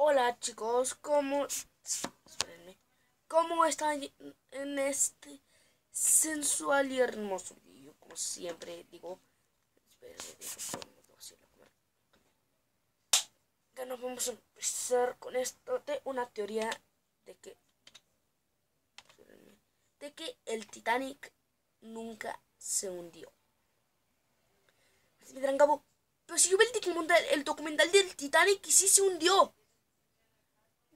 Hola chicos, espérenme, ¿cómo están en este sensual y hermoso vídeo? Como siempre digo, espérenme, que nos vamos a empezar con esto de una teoría de que, el Titanic nunca se hundió. Me dirán, Gabo, pero si yo vi el documental del Titanic y sí se hundió.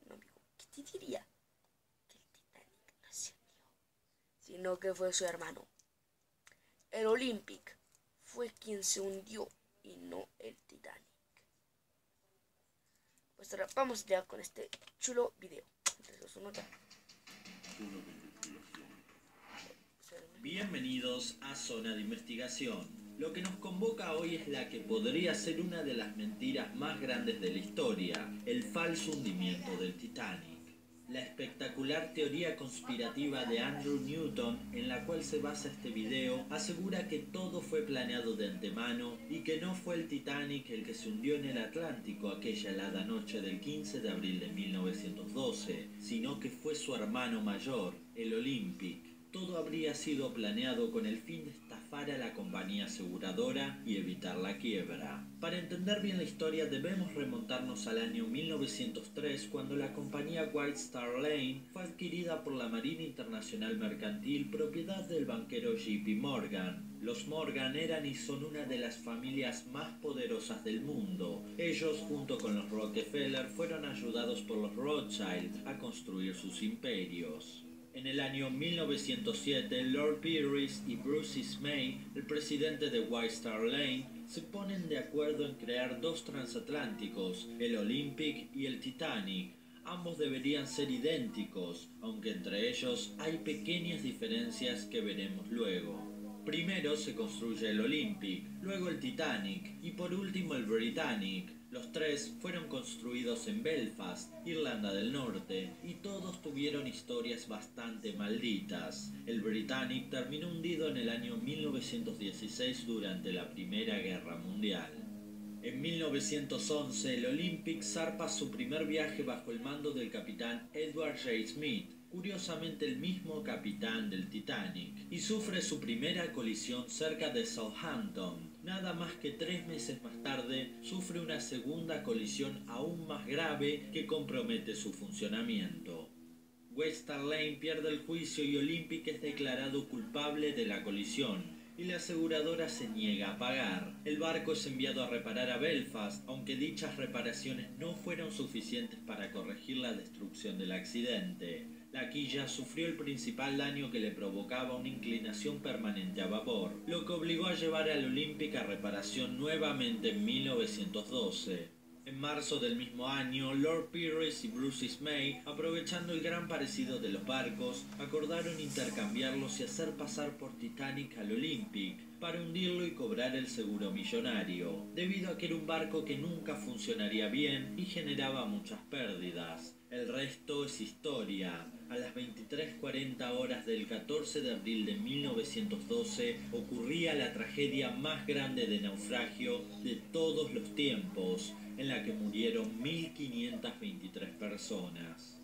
No, amigo, ¿qué te diría? Que el Titanic no se hundió, sino que fue su hermano. El Olympic fue quien se hundió y no el Titanic. Pues ahora vamos ya con este chulo video. Bienvenidos a Zona de Investigación. Lo que nos convoca hoy es la que podría ser una de las mentiras más grandes de la historia, el falso hundimiento del Titanic. La espectacular teoría conspirativa de Andrew Newton, en la cual se basa este video, asegura que todo fue planeado de antemano y que no fue el Titanic el que se hundió en el Atlántico aquella helada noche del 15 de abril de 1912, sino que fue su hermano mayor, el Olympic. Todo habría sido planeado con el fin de estafar a la compañía aseguradora y evitar la quiebra. Para entender bien la historia debemos remontarnos al año 1903, cuando la compañía White Star Line fue adquirida por la Marina Internacional Mercantil, propiedad del banquero JP Morgan. Los Morgan eran y son una de las familias más poderosas del mundo. Ellos, junto con los Rockefeller, fueron ayudados por los Rothschild a construir sus imperios. En el año 1907, Lord Pearis y Bruce Ismay, el presidente de White Star Line, se ponen de acuerdo en crear dos transatlánticos, el Olympic y el Titanic. Ambos deberían ser idénticos, aunque entre ellos hay pequeñas diferencias que veremos luego. Primero se construye el Olympic, luego el Titanic y por último el Britannic. Los tres fueron construidos en Belfast, Irlanda del Norte, y todos tuvieron historias bastante malditas. El Britannic terminó hundido en el año 1916 durante la Primera Guerra Mundial. En 1911, el Olympic zarpa su primer viaje bajo el mando del capitán Edward J. Smith, curiosamente el mismo capitán del Titanic, y sufre su primera colisión cerca de Southampton. Nada más que 3 meses más tarde, sufre una segunda colisión aún más grave que compromete su funcionamiento. White Star Line pierde el juicio y Olympic es declarado culpable de la colisión, y la aseguradora se niega a pagar. El barco es enviado a reparar a Belfast, aunque dichas reparaciones no fueron suficientes para corregir la destrucción del accidente. La quilla sufrió el principal daño que le provocaba una inclinación permanente a vapor, lo que obligó a llevar al Olympic a reparación nuevamente en 1912. En marzo del mismo año, Lord Pearis y Bruce Ismay, aprovechando el gran parecido de los barcos, acordaron intercambiarlos y hacer pasar por Titanic al Olympic para hundirlo y cobrar el seguro millonario, debido a que era un barco que nunca funcionaría bien y generaba muchas pérdidas. El resto es historia. A las 23:40 horas del 14 de abril de 1912 ocurría la tragedia más grande de naufragio de todos los tiempos, en la que murieron 1523 personas.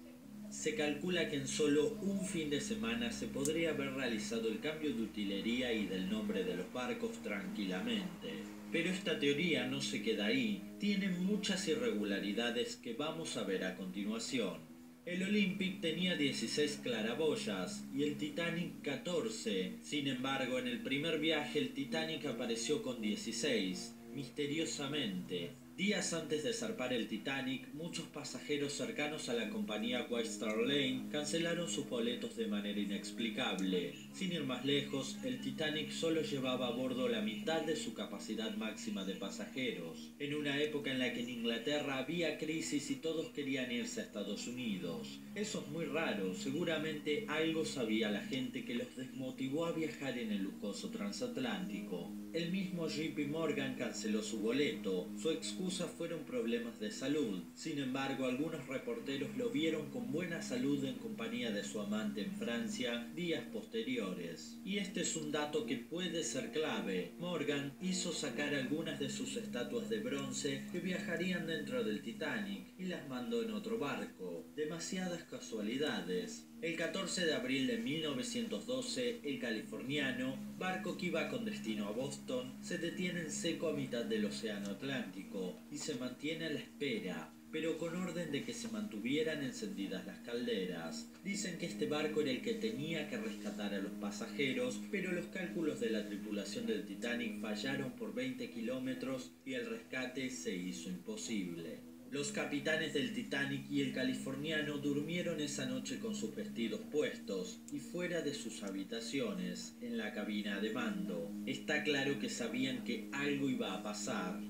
Se calcula que en solo un fin de semana se podría haber realizado el cambio de utilería y del nombre de los barcos tranquilamente. Pero esta teoría no se queda ahí, tiene muchas irregularidades que vamos a ver a continuación. El Olympic tenía 16 claraboyas y el Titanic 14. Sin embargo, en el primer viaje el Titanic apareció con 16, misteriosamente. Días antes de zarpar el Titanic, muchos pasajeros cercanos a la compañía White Star Line cancelaron sus boletos de manera inexplicable. Sin ir más lejos, el Titanic solo llevaba a bordo la mitad de su capacidad máxima de pasajeros, en una época en la que en Inglaterra había crisis y todos querían irse a Estados Unidos. Eso es muy raro, seguramente algo sabía la gente que los desmotivó a viajar en el lujoso transatlántico. El mismo JP Morgan canceló su boleto. Su excusa fueron problemas de salud. Sin embargo, algunos reporteros lo vieron con buena salud en compañía de su amante en Francia días posteriores. Y este es un dato que puede ser clave. Morgan hizo sacar algunas de sus estatuas de bronce que viajarían dentro del Titanic y las mandó en otro barco. Demasiadas casualidades. El 14 de abril de 1912, el Californiano, barco que iba con destino a Boston, se detiene en seco a mitad del Océano Atlántico y se mantiene a la espera, pero con orden de que se mantuvieran encendidas las calderas. Dicen que este barco era el que tenía que rescatar a los pasajeros, pero los cálculos de la tripulación del Titanic fallaron por 20 kilómetros y el rescate se hizo imposible. Los capitanes del Titanic y el Californiano durmieron esa noche con sus vestidos puestos y fuera de sus habitaciones, en la cabina de mando. Está claro que sabían que algo iba a pasar.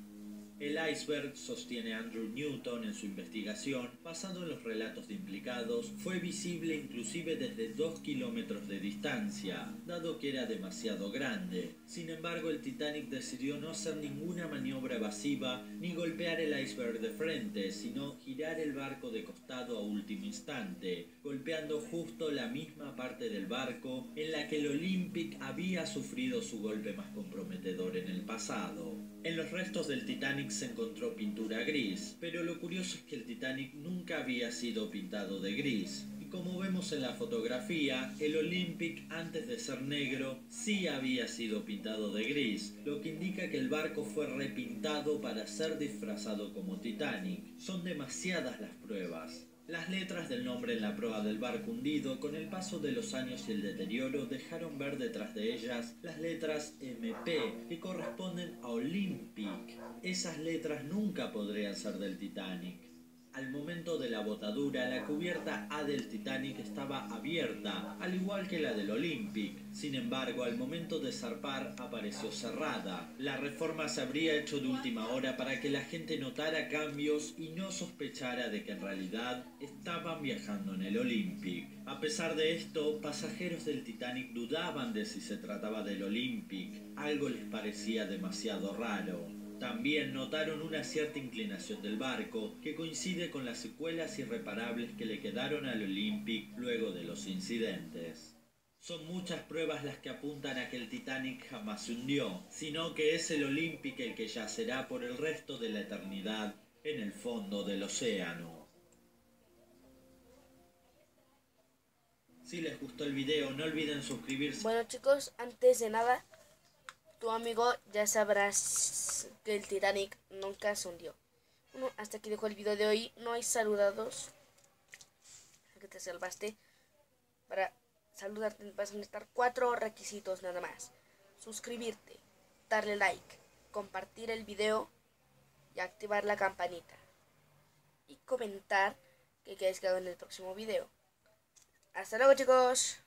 El iceberg, sostiene Andrew Newton en su investigación, basado en los relatos de implicados, fue visible inclusive desde 2 kilómetros de distancia, dado que era demasiado grande. Sin embargo, el Titanic decidió no hacer ninguna maniobra evasiva ni golpear el iceberg de frente, sino girar el barco de costado a último instante, golpeando justo la misma parte del barco en la que el Olympic había sufrido su golpe más comprometedor en el pasado. En los restos del Titanic se encontró pintura gris, pero lo curioso es que el Titanic nunca había sido pintado de gris. Y como vemos en la fotografía, el Olympic antes de ser negro sí había sido pintado de gris, lo que indica que el barco fue repintado para ser disfrazado como Titanic. Son demasiadas las pruebas. Las letras del nombre en la proa del barco hundido, con el paso de los años y el deterioro, dejaron ver detrás de ellas las letras MP, que corresponden a Olympic. Esas letras nunca podrían ser del Titanic. Al momento de la botadura, la cubierta A del Titanic estaba abierta, al igual que la del Olympic. Sin embargo, al momento de zarpar, apareció cerrada. La reforma se habría hecho de última hora para que la gente notara cambios y no sospechara de que en realidad estaban viajando en el Olympic. A pesar de esto, pasajeros del Titanic dudaban de si se trataba del Olympic. Algo les parecía demasiado raro. También notaron una cierta inclinación del barco, que coincide con las secuelas irreparables que le quedaron al Olympic luego de los incidentes. Son muchas pruebas las que apuntan a que el Titanic jamás se hundió, sino que es el Olympic el que yacerá por el resto de la eternidad en el fondo del océano. Si les gustó el video, no olviden suscribirse. Bueno chicos, antes de nada, tu amigo ya sabrás que el Titanic nunca se hundió. Bueno, hasta aquí dejo el video de hoy. No hay saludados. Que te salvaste. Para saludarte vas a necesitar 4 requisitos nada más: suscribirte, darle like, compartir el video y activar la campanita. Y comentar qué quieres que haga en el próximo video. Hasta luego chicos.